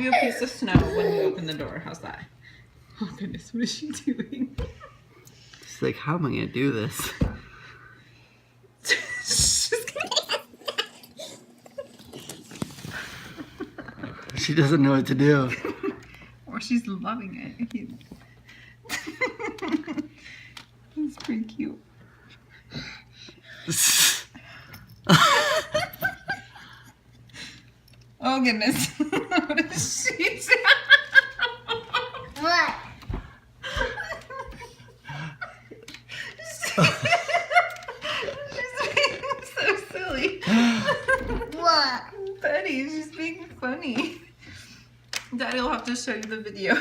give you a piece of snow when we open the door. How's that? Oh goodness, what is she doing? She's like, how am I gonna do this? She doesn't know what to do. Or she's loving it. It's pretty cute. Oh goodness. What is she doing? What? She's being so silly. What? Betty, she's being funny. Daddy will have to show you the video.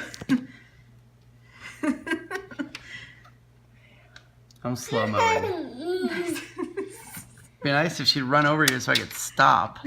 I'm slow mowing. Be nice if she'd run over here so I could stop.